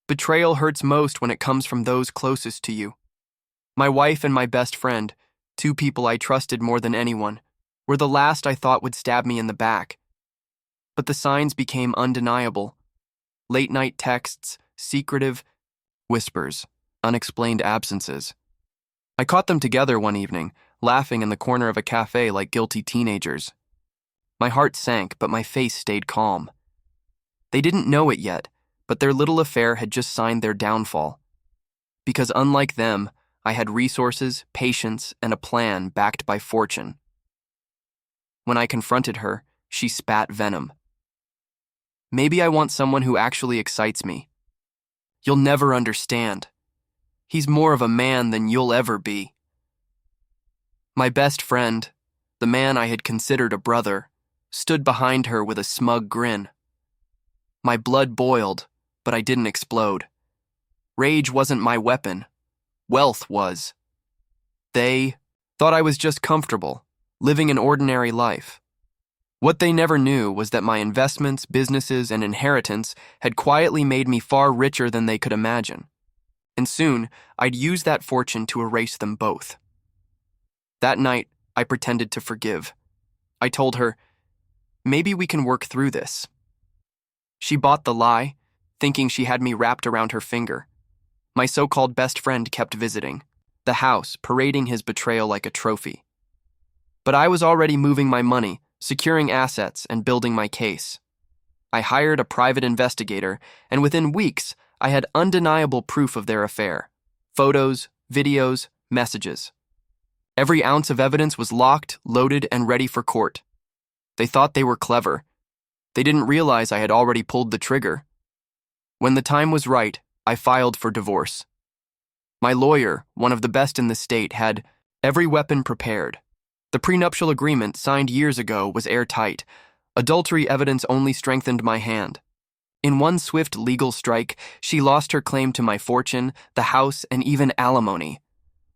Betrayal hurts most when it comes from those closest to you. My wife and my best friend, two people I trusted more than anyone, were the last I thought would stab me in the back. But the signs became undeniable. Late-night texts, secretive whispers, unexplained absences. I caught them together one evening, laughing in the corner of a café like guilty teenagers. My heart sank, but my face stayed calm. They didn't know it yet, but their little affair had just signed their downfall. Because unlike them, I had resources, patience, and a plan backed by fortune. When I confronted her, she spat venom. Maybe I want someone who actually excites me. You'll never understand. He's more of a man than you'll ever be. My best friend, the man I had considered a brother, stood behind her with a smug grin. My blood boiled, but I didn't explode. Rage wasn't my weapon. Wealth was. They thought I was just comfortable, living an ordinary life. What they never knew was that my investments, businesses, and inheritance had quietly made me far richer than they could imagine. And soon, I'd use that fortune to erase them both. That night, I pretended to forgive. I told her, maybe we can work through this. She bought the lie, thinking she had me wrapped around her finger. My so-called best friend kept visiting, the house, parading his betrayal like a trophy. But I was already moving my money, securing assets, and building my case. I hired a private investigator, and within weeks, I had undeniable proof of their affair. Photos, videos, messages. Every ounce of evidence was locked, loaded, and ready for court. They thought they were clever. They didn't realize I had already pulled the trigger. When the time was right, I filed for divorce. My lawyer, one of the best in the state, had every weapon prepared. The prenuptial agreement signed years ago was airtight. Adultery evidence only strengthened my hand. In one swift legal strike, she lost her claim to my fortune, the house, and even alimony.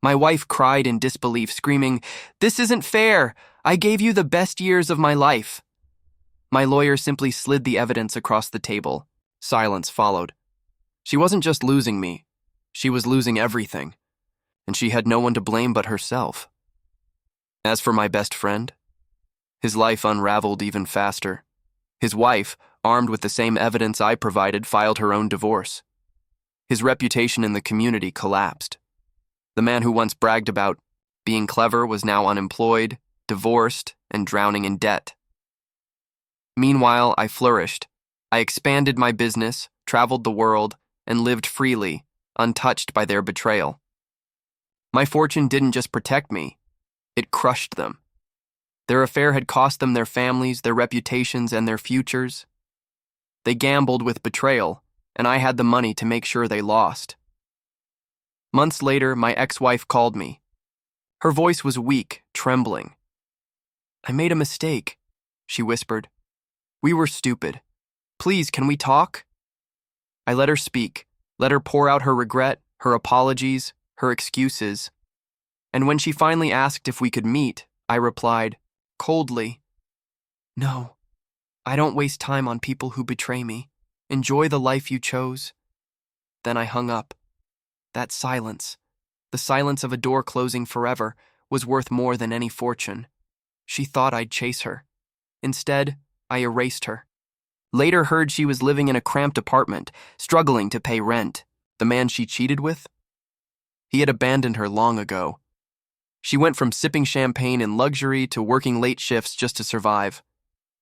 My wife cried in disbelief, screaming, "This isn't fair! I gave you the best years of my life." My lawyer simply slid the evidence across the table. Silence followed. She wasn't just losing me. She was losing everything. And she had no one to blame but herself. As for my best friend, his life unraveled even faster. His wife, armed with the same evidence I provided, filed her own divorce. His reputation in the community collapsed. The man who once bragged about being clever was now unemployed, divorced, and drowning in debt. Meanwhile, I flourished. I expanded my business, traveled the world, and lived freely, untouched by their betrayal. My fortune didn't just protect me, it crushed them. Their affair had cost them their families, their reputations, and their futures. They gambled with betrayal, and I had the money to make sure they lost. Months later, my ex-wife called me. Her voice was weak, trembling. "I made a mistake," she whispered. "We were stupid. Please, can we talk?" I let her speak, let her pour out her regret, her apologies, her excuses. And when she finally asked if we could meet, I replied, coldly, "No, I don't waste time on people who betray me. Enjoy the life you chose." Then I hung up. That silence, the silence of a door closing forever, was worth more than any fortune. She thought I'd chase her. Instead, I erased her. Later heard she was living in a cramped apartment, struggling to pay rent. The man she cheated with? He had abandoned her long ago. She went from sipping champagne in luxury to working late shifts just to survive.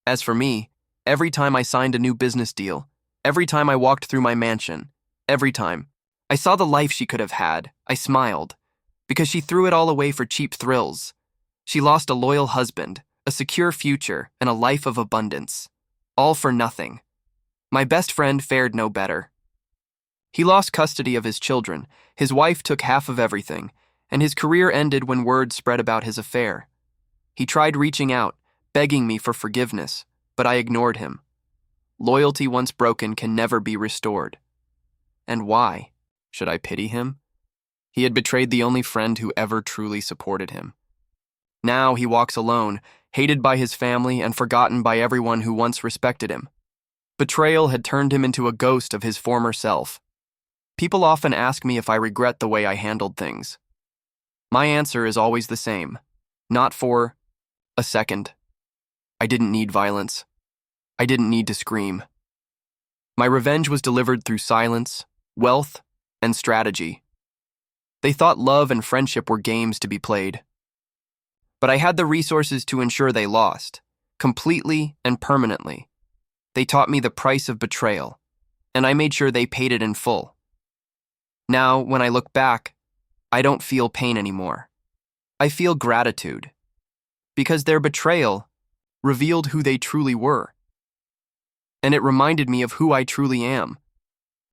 As for me, every time I signed a new business deal, every time I walked through my mansion, every time I saw the life she could have had, I smiled, because she threw it all away for cheap thrills. She lost a loyal husband, a secure future, and a life of abundance. All for nothing. My best friend fared no better. He lost custody of his children, his wife took half of everything, and his career ended when word spread about his affair. He tried reaching out, begging me for forgiveness, but I ignored him. Loyalty once broken can never be restored. And why? Should I pity him? He had betrayed the only friend who ever truly supported him. Now he walks alone, hated by his family and forgotten by everyone who once respected him. Betrayal had turned him into a ghost of his former self. People often ask me if I regret the way I handled things. My answer is always the same. Not for a second. I didn't need violence. I didn't need to scream. My revenge was delivered through silence, wealth, and strategy. They thought love and friendship were games to be played. But I had the resources to ensure they lost, completely and permanently. They taught me the price of betrayal, and I made sure they paid it in full. Now, when I look back, I don't feel pain anymore. I feel gratitude, because their betrayal revealed who they truly were. And it reminded me of who I truly am.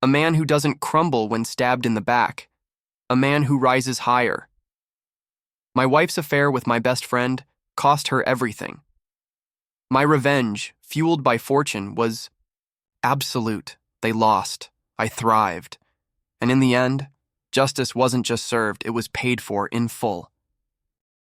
A man who doesn't crumble when stabbed in the back. A man who rises higher. My wife's affair with my best friend cost her everything. My revenge, fueled by fortune, was absolute. They lost. I thrived. And in the end, justice wasn't just served, it was paid for in full.